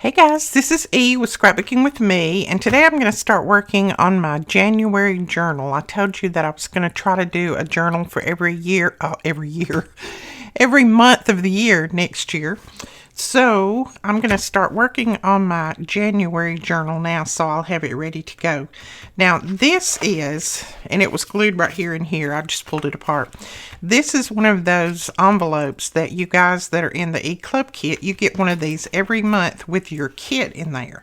Hey guys, this is E with Scrapbooking with Me, and today I'm going to start working on my January journal. I told you that I was going to try to do a journal for every month of the year next year. So I'm going to start working on my January journal now, so I'll have it ready to go. Now this is, and it was glued right here and here, I just pulled it apart. This is one of those envelopes that you guys that are in the E-Club kit, you get one of these every month with your kit in there.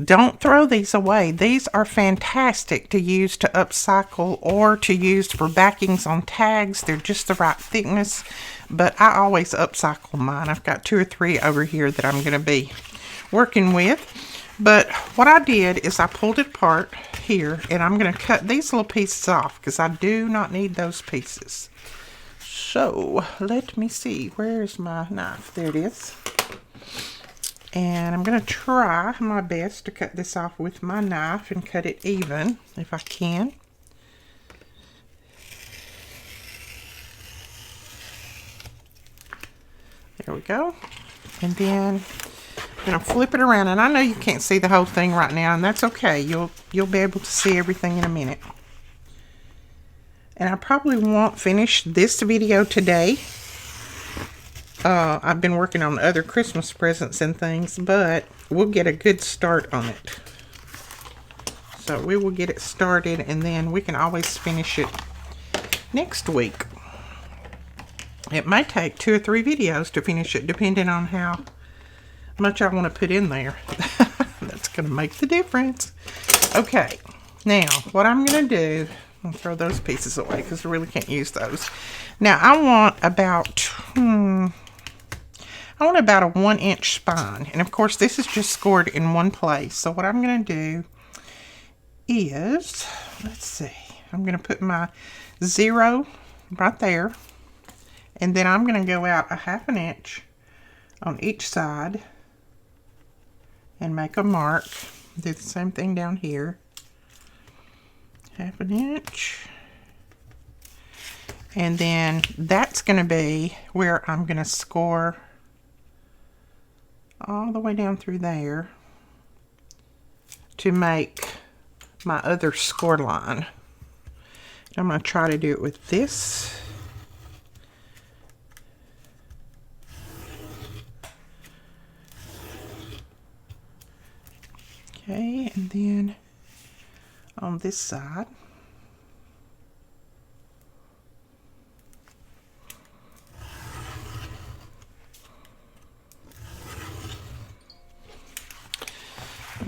Don't throw these away. These are fantastic to use to upcycle or to use for backings on tags. They're just the right thickness, but I always upcycle mine. I've got 2 or 3 over here that I'm going to be working with. But what I did is I pulled it apart here, and I'm going to cut these little pieces off because I do not need those pieces. So let me see. Where's my knife? There it is. And I'm going to try my best to cut this off with my knife and cut it even if I can. There we go. And then I'm going to flip it around. And I know you can't see the whole thing right now, and that's okay. You'll be able to see everything in a minute. And I probably won't finish this video today. I've been working on other Christmas presents and things, but we'll get a good start on it. So we will get it started, and then we can always finish it next week. It may take 2 or 3 videos to finish it, depending on how much I want to put in there. That's going to make the difference. Okay, now what I'm going to do, I'll throw those pieces away because I really can't use those. Now I want about a 1-inch spine, and of course this is just scored in one place. So what I'm going to do is, let's see, I'm going to put my 0 right there, and then I'm going to go out a 1/2 inch on each side and make a mark. Do the same thing down here, 1/2 inch, and then that's going to be where I'm going to score all the way down through there to make my other score line. I'm going to try to do it with this. Okay, and then on this side.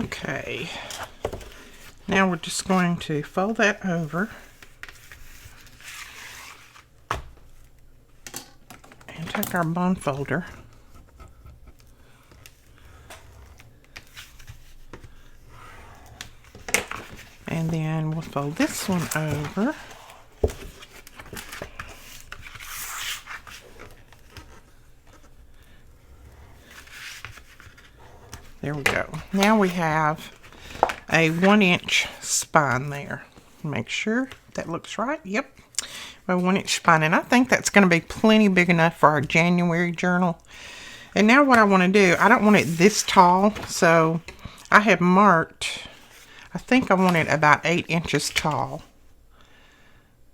Okay, now we're just going to fold that over and take our bond folder and then we'll fold this one over. There we go. Now we have a 1-inch spine there. Make sure that looks right. Yep. A 1-inch spine. And I think that's going to be plenty big enough for our January journal. And now what I want to do, I don't want it this tall. So I have marked, I think I want it about 8 inches tall.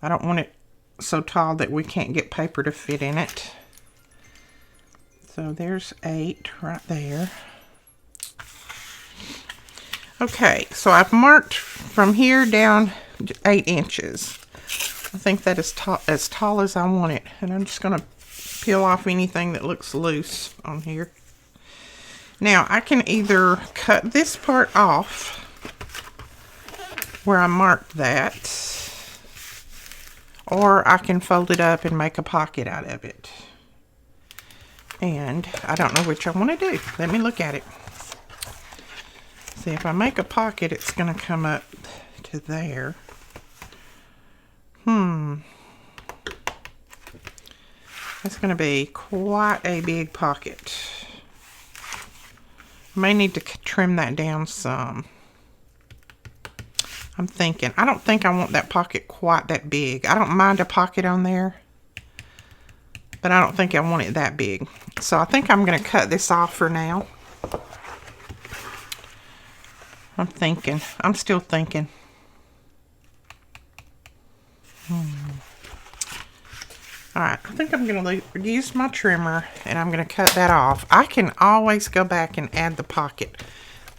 I don't want it so tall that we can't get paper to fit in it. So there's 8 right there. Okay, so I've marked from here down 8 inches. I think that is as tall as I want it. And I'm just going to peel off anything that looks loose on here. Now, I can either cut this part off where I marked that, or I can fold it up and make a pocket out of it. And I don't know which I want to do. Let me look at it. See, if I make a pocket, it's going to come up to there. That's going to be quite a big pocket. I may need to trim that down some. I'm thinking, I don't think I want that pocket quite that big. I don't mind a pocket on there, but I don't think I want it that big. So I think I'm going to cut this off for now. I'm thinking. I'm still thinking. Alright, I think I'm going to use my trimmer and I'm going to cut that off. I can always go back and add the pocket.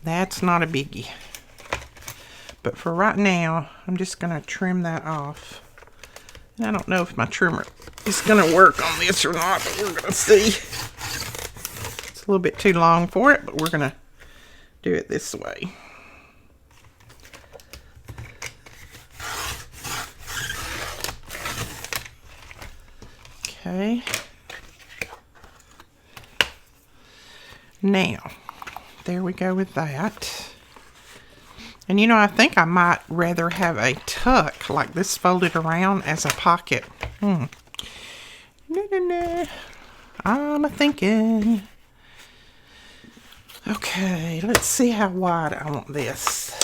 That's not a biggie. But for right now, I'm just going to trim that off. And I don't know if my trimmer is going to work on this or not, but we're going to see. It's a little bit too long for it, but we're going to do it this way. Okay. Now, there we go with that. And you know, I think I might rather have a tuck like this folded around as a pocket. No. I'm thinking. Okay, let's see how wide I want this.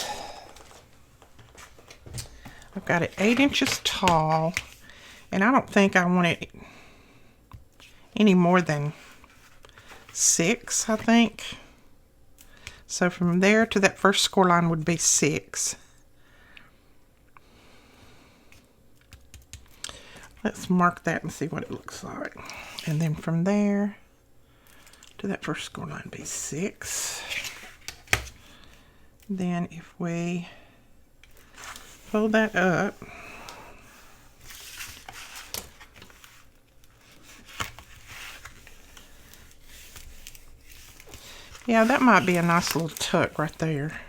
I've got it 8 inches tall, and I don't think I want it any more than 6, I think. So from there to that first score line would be 6. Let's mark that and see what it looks like. And then from there to that first score line be 6. Then if we fold that up, yeah, that might be a nice little tuck right there.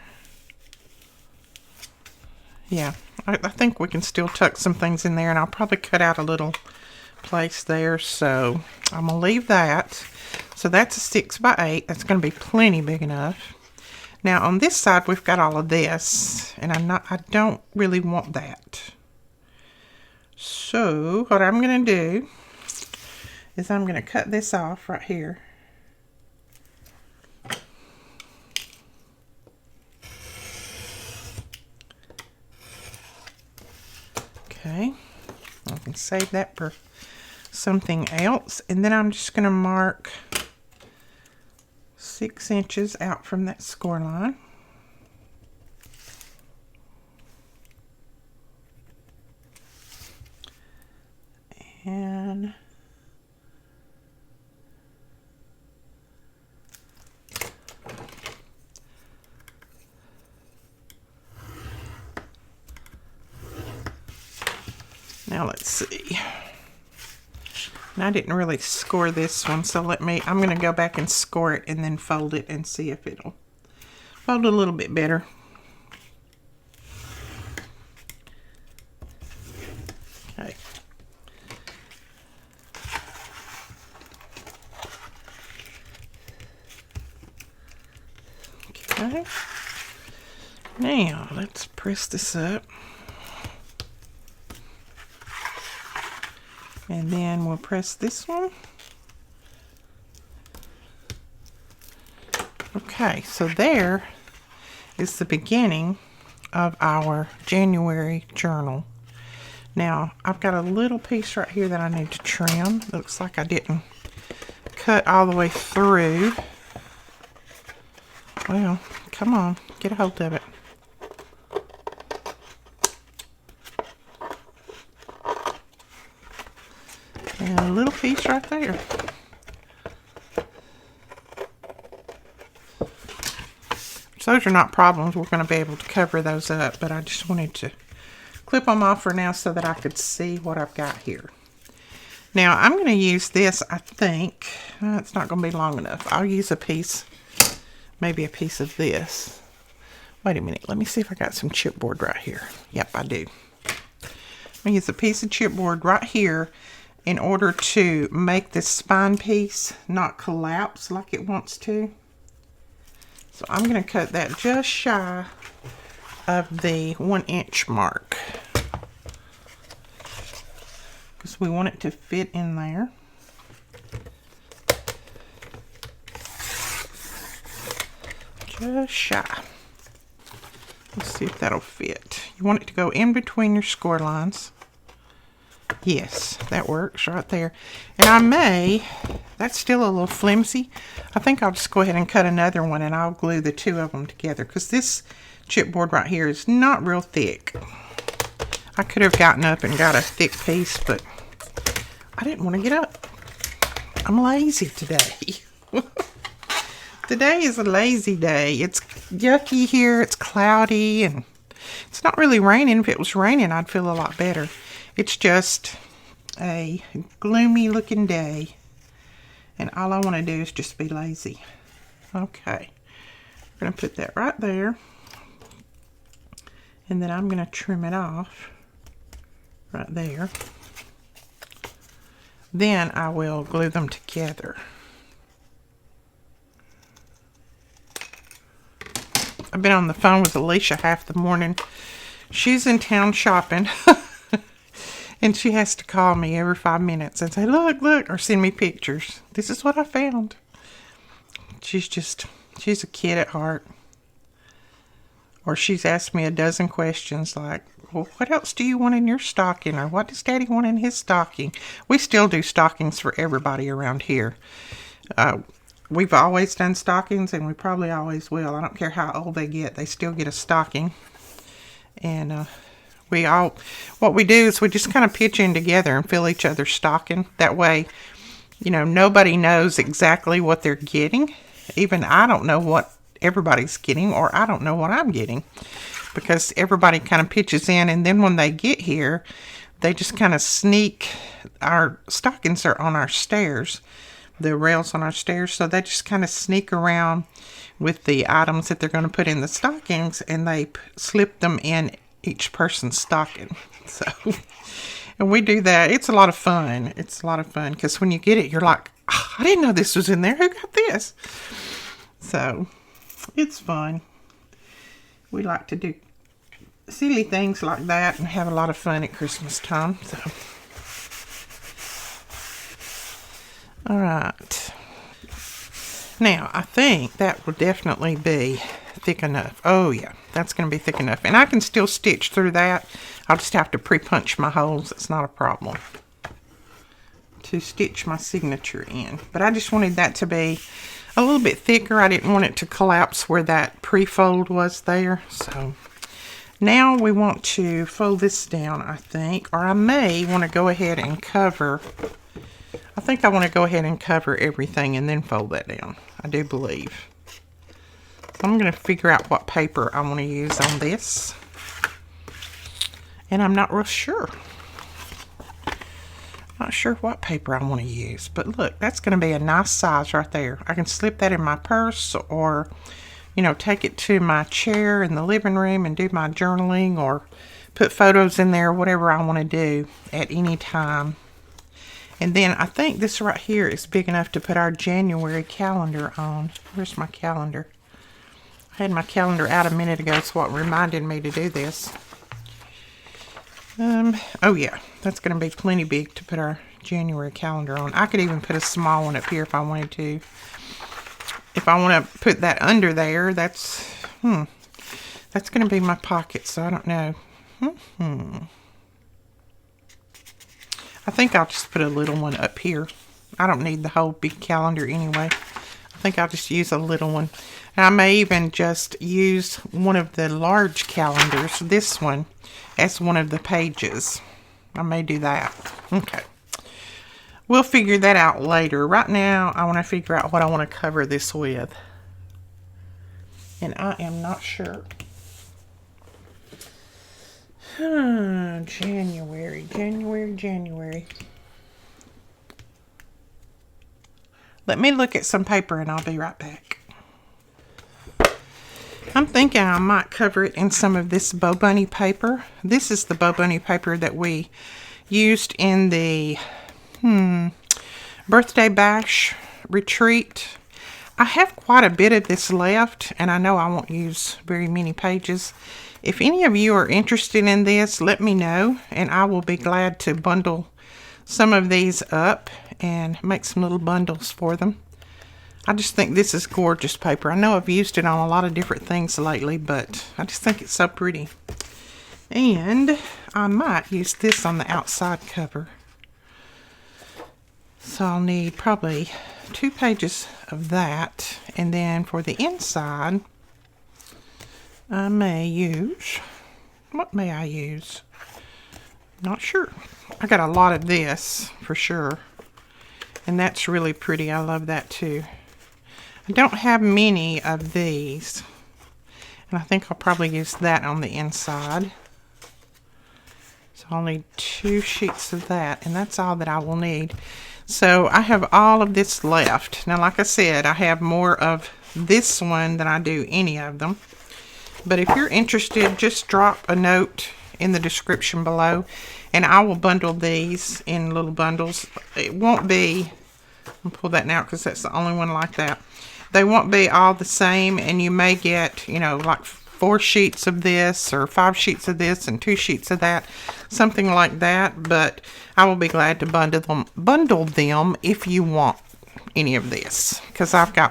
Yeah, I think we can still tuck some things in there, and I'll probably cut out a little place there, so I'm going to leave that. So that's a 6 by 8. That's going to be plenty big enough. Now on this side we've got all of this, and I don't really want that. So what I'm going to do is I'm going to cut this off right here. Okay, I can save that for something else, and then I'm just going to mark 6 inches out from that score line. And now let's see. And I didn't really score this one, so I'm going to go back and score it and then fold it and see if it'll fold a little bit better. Okay. Okay. Now let's press this up. And then we'll press this one. Okay, so there is the beginning of our January journal. Now, I've got a little piece right here that I need to trim. Looks like I didn't cut all the way through. Well, come on, get a hold of it. And a little piece right there. So those are not problems. We're going to be able to cover those up, but I just wanted to clip them off for now so that I could see what I've got here. Now I'm going to use this, I think. It's not going to be long enough. I'll use a piece, maybe a piece of this. Wait a minute. Let me see if I got some chipboard right here. Yep, I do. I'm going to use a piece of chipboard right here in order to make this spine piece not collapse like it wants to. So I'm going to cut that just shy of the 1 inch mark, because we want it to fit in there. Just shy. Let's see if that'll fit. You want it to go in between your score lines. Yes, that works right there. And that's still a little flimsy. I think I'll just go ahead and cut another one and I'll glue the two of them together, because this chipboard right here is not real thick. I could have gotten up and got a thick piece, but I didn't want to get up. I'm lazy today. Today is a lazy day. It's yucky here. It's cloudy, and it's not really raining. If it was raining, I'd feel a lot better. It's just a gloomy looking day, and all I want to do is just be lazy. Okay, I'm going to put that right there, and then I'm going to trim it off right there. Then I will glue them together. I've been on the phone with Alicia half the morning. She's in town shopping. And she has to call me every 5 minutes and say, look, look, or send me pictures. This is what I found. She's a kid at heart. Or she's asked me a dozen questions like, well, what else do you want in your stocking? Or what does Daddy want in his stocking? We still do stockings for everybody around here. We've always done stockings, and we probably always will. I don't care how old they get. They still get a stocking. And what we do is we just kind of pitch in together and fill each other's stocking. That way, nobody knows exactly what they're getting. Even I don't know what everybody's getting, or I don't know what I'm getting, because everybody kind of pitches in, and then when they get here, they just kind of sneak. Our stockings are on our stairs, the rails on our stairs, so they just kind of sneak around with the items that they're going to put in the stockings, and they slip them in each person's stocking. So, and we do that. It's a lot of fun. It's a lot of fun, because when you get it, you're like, oh, I didn't know this was in there. Who got this? So, it's fun. We like to do silly things like that and have a lot of fun at Christmas time. So, all right. Now, I think that will definitely be thick enough. Oh, yeah, that's going to be thick enough. And I can still stitch through that. I'll just have to pre-punch my holes. It's not a problem to stitch my signature in. But I just wanted that to be a little bit thicker. I didn't want it to collapse where that pre-fold was there. So now we want to fold this down, I think. Or I may want to go ahead and cover. I think I want to go ahead and cover everything and then fold that down. I do believe. So I'm going to figure out what paper I want to use on this. And I'm not real sure. Not sure what paper I want to use. But look, that's going to be a nice size right there. I can slip that in my purse, or, take it to my chair in the living room and do my journaling, or put photos in there, whatever I want to do at any time. And then I think this right here is big enough to put our January calendar on. Where's my calendar? I had my calendar out a minute ago, so what reminded me to do this. Oh yeah, that's going to be plenty big to put our January calendar on. I could even put a small one up here if I wanted to. If I want to put that under there, that's going to be my pocket, so I don't know. I think I'll just put a little one up here. I don't need the whole big calendar anyway. I think I'll just use a little one. And I may even just use one of the large calendars, this one, as one of the pages. I may do that. Okay. We'll figure that out later. Right now, I want to figure out what I want to cover this with. And I am not sure. January. Let me look at some paper and I'll be right back. I'm thinking I might cover it in some of this Bo Bunny paper. This is the Bo Bunny paper that we used in the birthday bash retreat. I have quite a bit of this left, and I know I won't use very many pages. If any of you are interested in this, let me know, and I will be glad to bundle some of these up and make some little bundles for them. I just think this is gorgeous paper. I know I've used it on a lot of different things lately, but I just think it's so pretty. And I might use this on the outside cover. So I'll need probably 2 pages of that. And then for the inside, I may use, what may I use? Not sure. I got a lot of this for sure. And that's really pretty. I love that too. I don't have many of these. And I think I'll probably use that on the inside. So I'll need 2 sheets of that. And that's all that I will need. So I have all of this left. Now, like I said, I have more of this one than I do any of them. But if you're interested, just drop a note in the description below. And I will bundle these in little bundles. It won't be, I'll pull that out because that's the only one like that. They won't be all the same. And you may get, you know, like 4 sheets of this or 5 sheets of this and 2 sheets of that. Something like that. But I will be glad to bundle them if you want any of this. Because I've got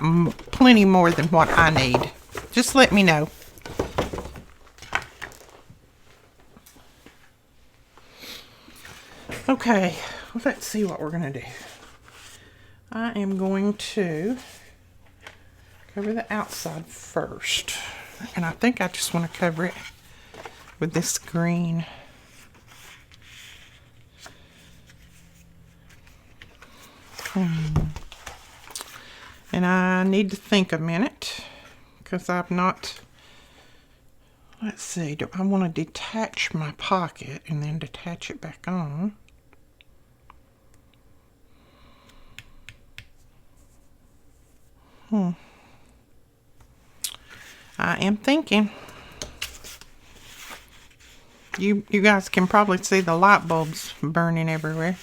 plenty more than what I need. Just let me know. Okay, well, let's see what we're going to do. I am going to cover the outside first. And I think I just want to cover it with this green. And I need to think a minute because I've not... Let's see, do I want to detach my pocket and then detach it back on? I am thinking. You guys can probably see the light bulbs burning everywhere.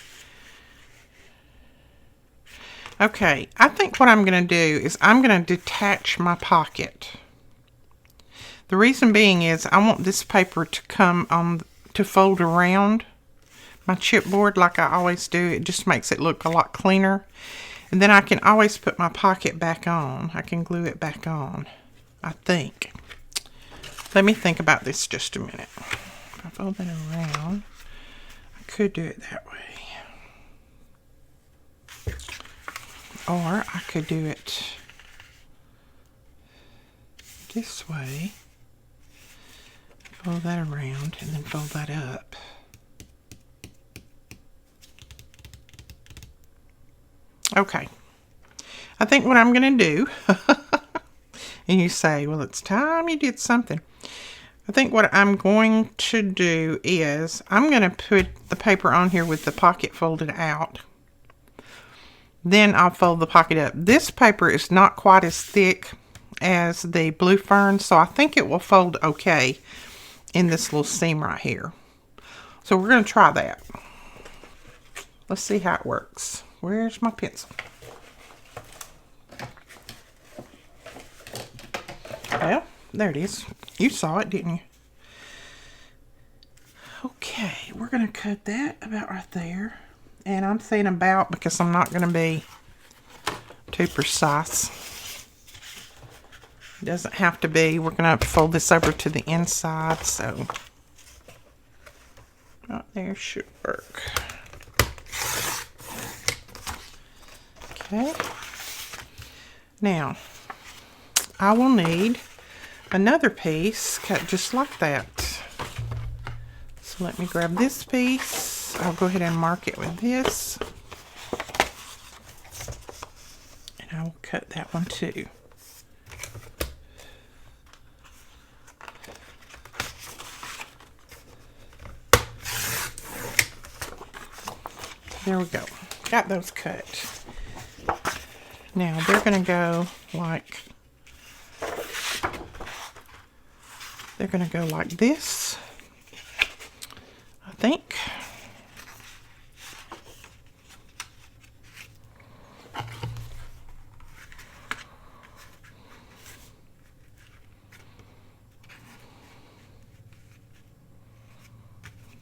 Okay, I think what I'm going to do is I'm going to detach my pocket. The reason being is I want this paper to come on to fold around my chipboard like I always do. It just makes it look a lot cleaner. And then I can always put my pocket back on. I can glue it back on, I think. Let me think about this just a minute. If I fold that around, I could do it that way. Or I could do it this way. Fold that around and then fold that up. Okay. I think what I'm going to do, and you say, well, it's time you did something. I think what I'm going to do is I'm going to put the paper on here with the pocket folded out. Then I'll fold the pocket up. This paper is not quite as thick as the Blue Fern, so I think it will fold okay in this little seam right here. So we're going to try that. Let's see how it works. Where's my pencil? Well, there it is. You saw it, didn't you? Okay, we're going to cut that about right there. And I'm saying about because I'm not going to be too precise. It doesn't have to be. We're going to fold this over to the inside, so right there should work. Okay. Now, I will need another piece cut just like that. So let me grab this piece. I'll go ahead and mark it with this. And I will cut that one too. There we go. Got those cut. Now they're going to go like, this, I think.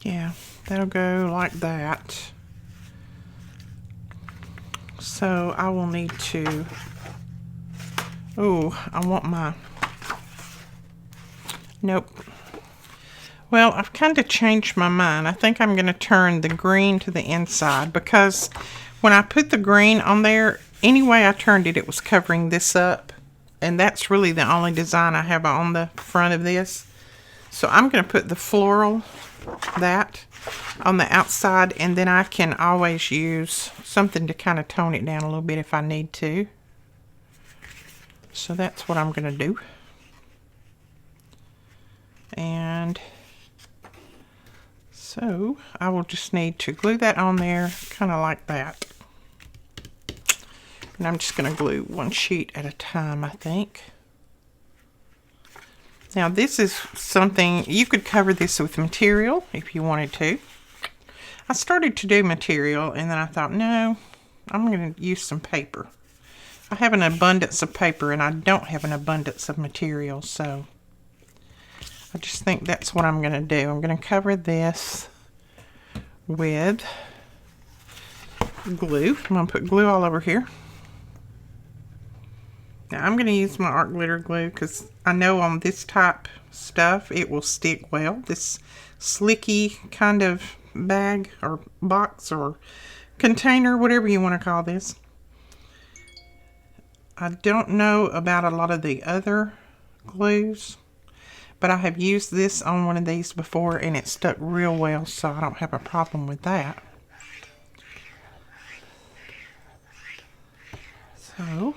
Yeah, that'll go like that. So I will need to, I want my, nope. Well, I've kind of changed my mind. I think I'm going to turn the green to the inside because when I put the green on there, any way I turned it, it was covering this up. And that's really the only design I have on the front of this. So I'm going to put the floral, that, on the outside, and then I can always use something to kind of tone it down a little bit if I need to. So that's what I'm going to do. And so I will just need to glue that on there, kind of like that. And I'm just going to glue one sheet at a time, I think. Now this is something, you could cover this with material if you wanted to. I started to do material and then I thought, no, I'm going to use some paper. I have an abundance of paper and I don't have an abundance of material, so I just think that's what I'm going to do. I'm going to cover this with glue. I'm going to put glue all over here. Now I'm going to use my art glitter glue because I know on this type stuff it will stick well. This slicky kind of bag or box or container, whatever you want to call this. I don't know about a lot of the other glues, but I have used this on one of these before and it stuck real well, so I don't have a problem with that. So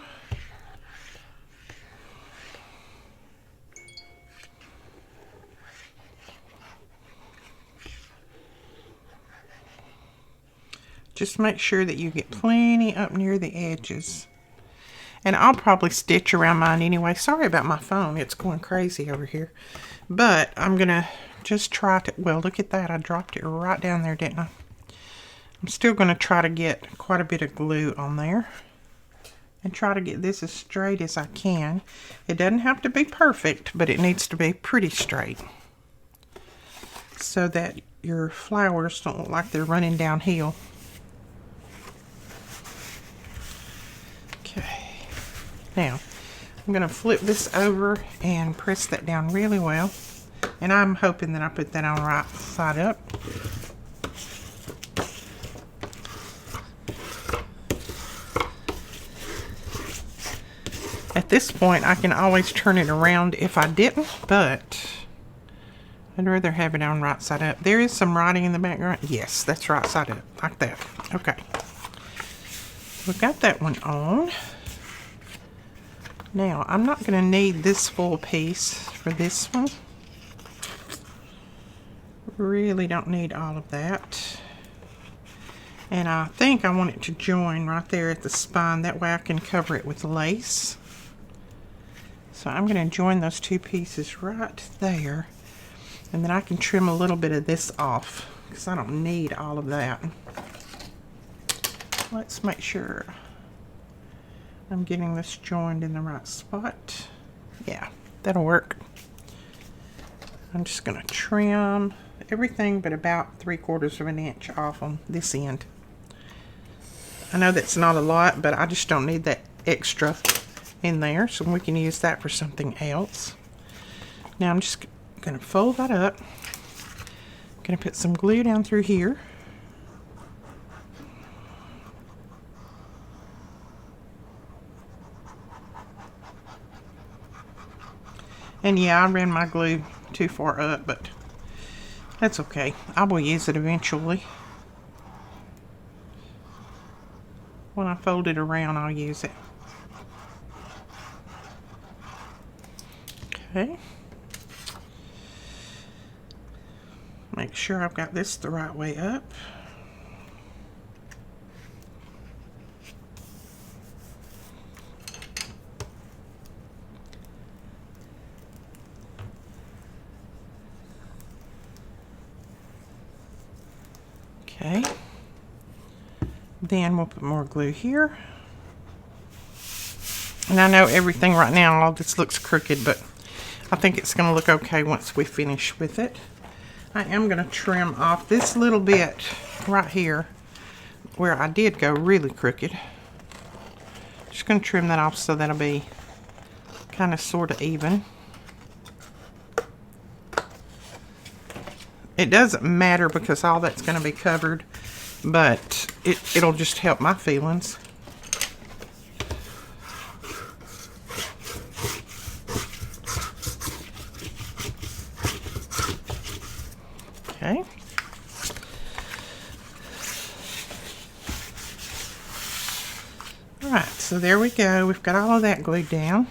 just make sure that you get plenty up near the edges. And I'll probably stitch around mine anyway. Sorry about my phone. It's going crazy over here. But I'm going to just try to... Well, look at that. I dropped it right down there, didn't I? I'm still going to try to get quite a bit of glue on there. And try to get this as straight as I can. It doesn't have to be perfect, but it needs to be pretty straight. So that your flowers don't look like they're running downhill. Okay. Now, I'm going to flip this over and press that down really well. And I'm hoping that I put that on right side up. At this point, I can always turn it around if I didn't, but I'd rather have it on right side up. There is some writing in the background. Yes, that's right side up, like that. Okay. We've got that one on. Now, I'm not going to need this full piece for this one. Really don't need all of that. And I think I want it to join right there at the spine. That way I can cover it with lace. So I'm going to join those two pieces right there. And then I can trim a little bit of this off because I don't need all of that. Let's make sure I'm getting this joined in the right spot. Yeah, that'll work. I'm just going to trim everything but about 3/4 of an inch off on this end. I know that's not a lot, but I just don't need that extra in there, so we can use that for something else. Now I'm just going to fold that up. I'm going to put some glue down through here. And yeah, I ran my glue too far up, but that's okay. I will use it eventually. When I fold it around, I'll use it. Okay. Make sure I've got this the right way up. Okay, then we'll put more glue here. And I know everything right now, all this looks crooked, but I think it's going to look okay once we finish with it. I am going to trim off this little bit right here where I did go really crooked. Just going to trim that off so that'll be kind of sort of even. It doesn't matter because all that's going to be covered, but it'll just help my feelings. Okay. Alright, so there we go. We've got all of that glued down.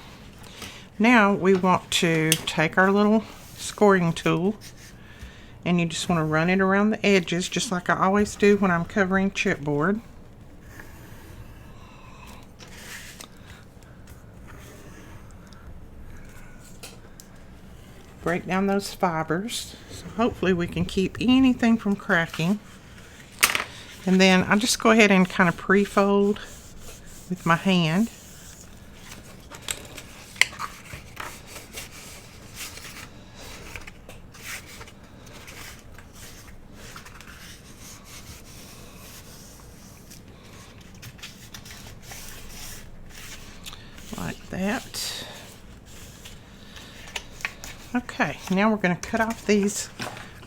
Now we want to take our little scoring tool, and you just want to run it around the edges just like I always do when I'm covering chipboard. Break down those fibers, so hopefully we can keep anything from cracking. And then I just go ahead and kind of pre-fold with my hand. Like that. Okay, now we're going to cut off these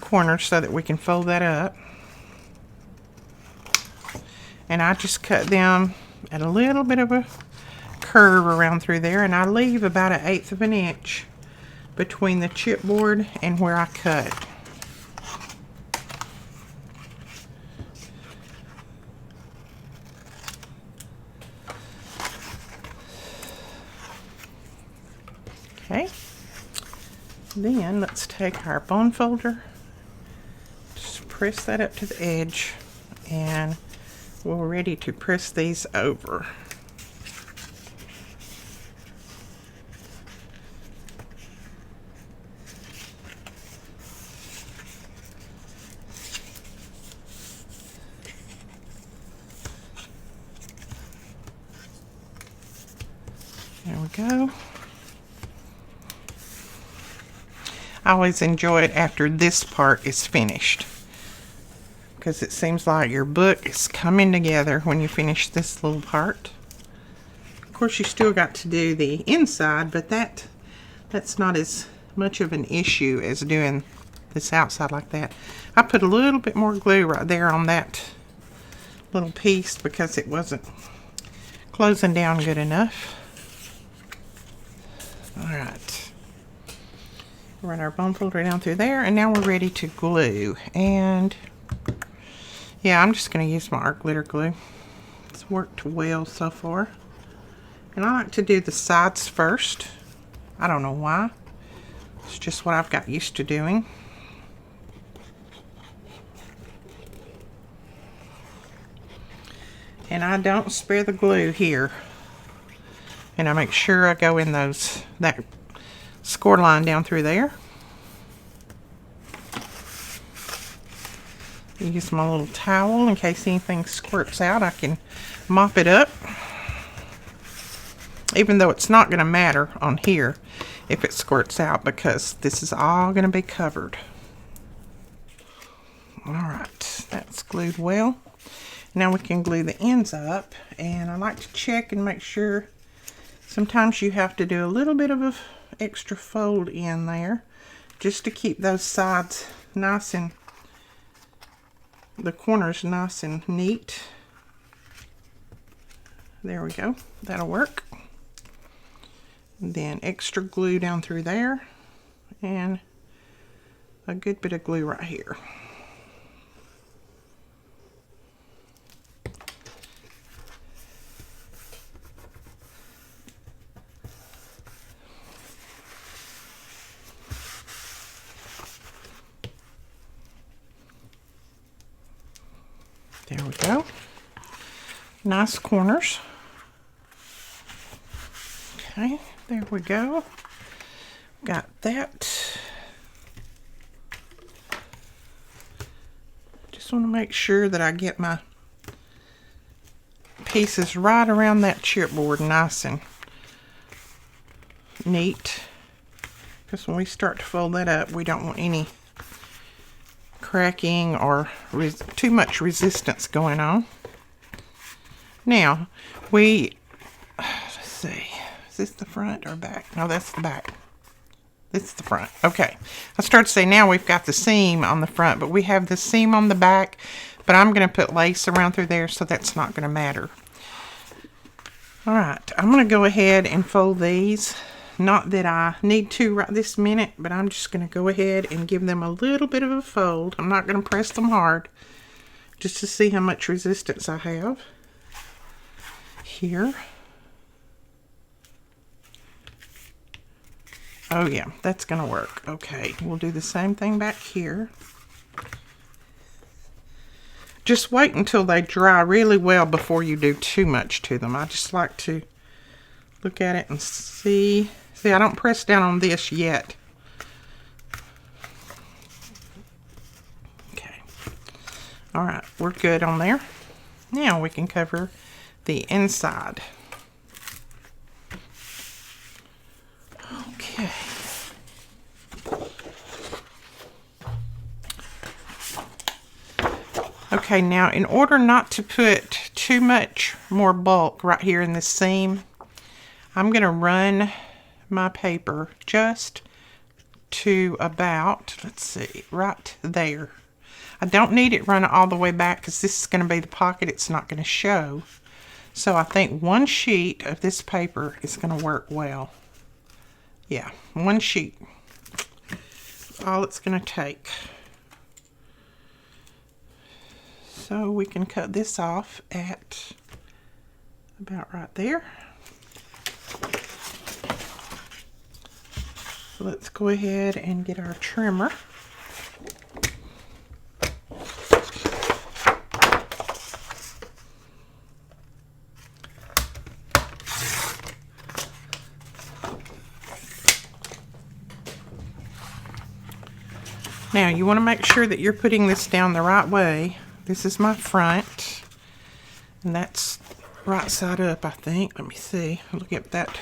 corners so that we can fold that up. And I just cut them at a little bit of a curve around through there, and I leave about 1/8 of an inch between the chipboard and where I cut. Okay. Then let's take our bone folder, just press that up to the edge, and we're ready to press these over. There we go. I always enjoy it after this part is finished, because it seems like your book is coming together when you finish this little part. Of course, you still got to do the inside, but that's not as much of an issue as doing this outside like that. I put a little bit more glue right there on that little piece because it wasn't closing down good enough. Alright. Run our bone folder down through there, and now we're ready to glue. And yeah, I'm just going to use my art glitter glue. It's worked well so far. And I like to do the sides first. I don't know why. It's just what I've got used to doing. And I don't spare the glue here. And I make sure I go in that score line down through there. Use my little towel in case anything squirts out. I can mop it up. Even though it's not going to matter on here if it squirts out, because this is all going to be covered. Alright, that's glued well. Now we can glue the ends up, and I like to check and make sure. Sometimes you have to do a little bit of a extra fold in there just to keep those sides nice and the corners nice and neat. There we go. That'll work. And then extra glue down through there, and a good bit of glue right here. There we go. Nice corners. Okay, there we go. Got that. Just want to make sure that I get my pieces right around that chipboard nice and neat. Because when we start to fold that up, we don't want any cracking or too much resistance going on. Now, let's see, is this the front or back? No, that's the back. This is the front. Okay, I started to say now we've got the seam on the front, but we have the seam on the back, but I'm going to put lace around through there, so that's not going to matter. Alright, I'm going to go ahead and fold these Not that I need to right this minute, but I'm just going to go ahead and give them a little bit of a fold. I'm not going to press them hard, just to see how much resistance I have here. Oh yeah, that's going to work. Okay, we'll do the same thing back here. Just wait until they dry really well before you do too much to them. I just like to look at it and see. See, I don't press down on this yet. Okay. All right, we're good on there. Now we can cover the inside. Okay. Okay, now in order not to put too much more bulk right here in the seam, I'm going to run my paper just to about, let's see, right there. I don't need it run all the way back because this is going to be the pocket. It's not going to show. So I think one sheet of this paper is going to work well. Yeah, one sheet. All it's going to take. So we can cut this off at about right there. So let's go ahead and get our trimmer. Now you want to make sure that you're putting this down the right way. This is my front, and that's right side up, I think. Let me see. Look at that.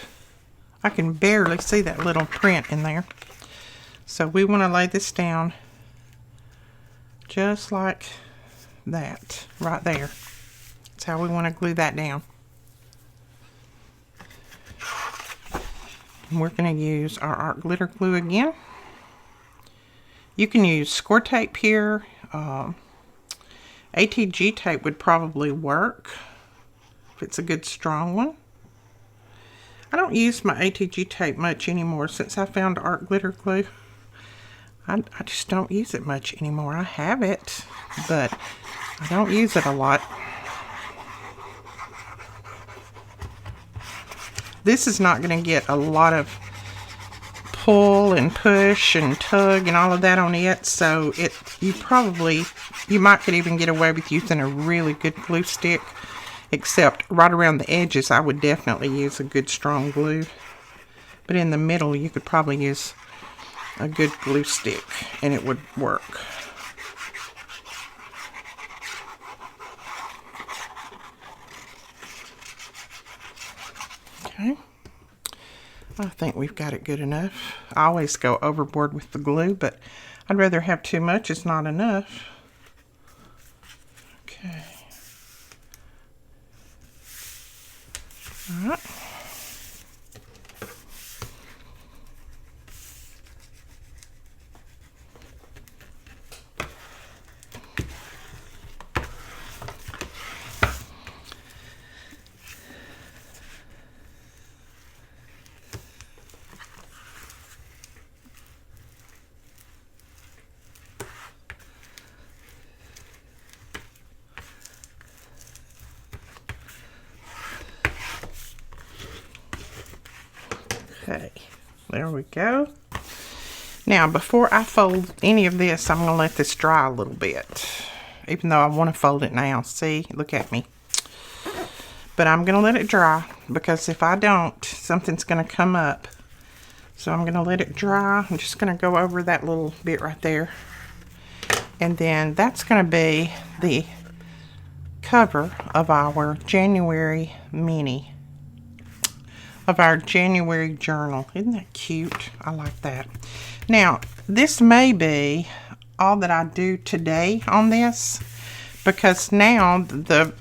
I can barely see that little print in there. So we want to lay this down just like that, right there. That's how we want to glue that down. And we're going to use our art glitter glue again. You can use score tape here. ATG tape would probably work if it's a good strong one. I don't use my ATG tape much anymore since I found art glitter glue. I just don't use it much anymore. I have it, but I don't use it a lot. This is not going to get a lot of pull and push and tug and all of that on it, so you might could even get away with using a really good glue stick, except right around the edges I would definitely use a good strong glue, but in the middle you could probably use a good glue stick and it would work. Okay, I think we've got it good enough. I always go overboard with the glue, but I'd rather have too much as not enough. Okay. All right. Okay, there we go. Now, before I fold any of this, I'm going to let this dry a little bit. Even though I want to fold it now. See, look at me. But I'm going to let it dry, because if I don't, something's going to come up. So I'm going to let it dry. I'm just going to go over that little bit right there. And then that's going to be the cover of our January mini. Of our January journal. Isn't that cute? I like that. Now, this may be all that I do today on this, because now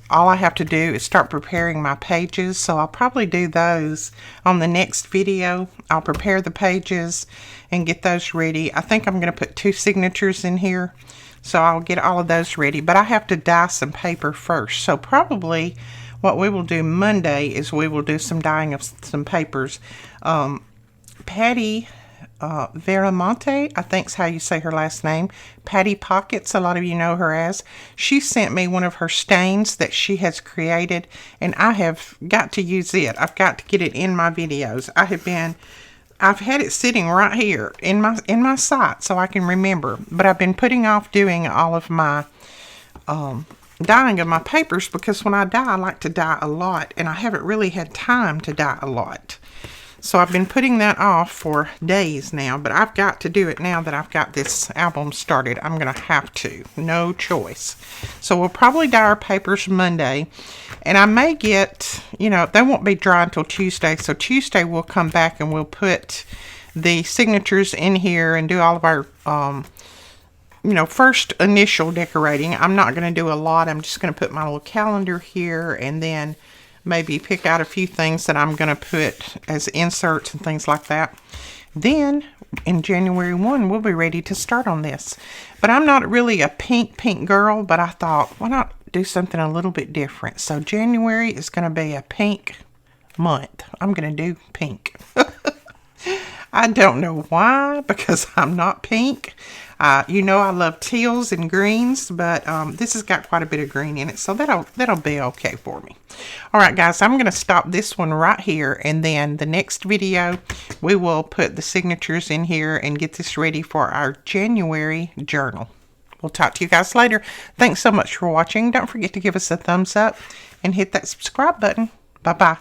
all I have to do is start preparing my pages. So I'll probably do those on the next video. I'll prepare the pages and get those ready. I think I'm going to put 2 signatures in here, so I'll get all of those ready. But I have to dye some paper first. So probably what we will do Monday is we will do some dyeing of some papers. Patty Veramonte, I think's how you say her last name. Patty Pockets, a lot of you know her as. She sent me one of her stains that she has created, and I have got to use it. I've got to get it in my videos. I've had it sitting right here in my site so I can remember, but I've been putting off doing all of my dyeing of my papers because when I dye, I like to dye a lot, and I haven't really had time to dye a lot. So I've been putting that off for days now, but I've got to do it now that I've got this album started. I'm going to have to. No choice. So we'll probably dye our papers Monday, and I may get, they won't be dry until Tuesday, so Tuesday we'll come back and we'll put the signatures in here and do all of our, first initial decorating. I'm not going to do a lot. I'm just going to put my little calendar here and then maybe pick out a few things that I'm going to put as inserts and things like that. Then, in January 1, we'll be ready to start on this. But I'm not really a pink girl, but I thought, why not do something a little bit different? So January is going to be a pink month. I'm going to do pink. I don't know why, because I'm not pink. I love teals and greens, but this has got quite a bit of green in it, so that'll be okay for me. All right, guys, I'm going to stop this one right here, and then the next video, we will put the signatures in here and get this ready for our January journal. We'll talk to you guys later. Thanks so much for watching. Don't forget to give us a thumbs up and hit that subscribe button. Bye-bye.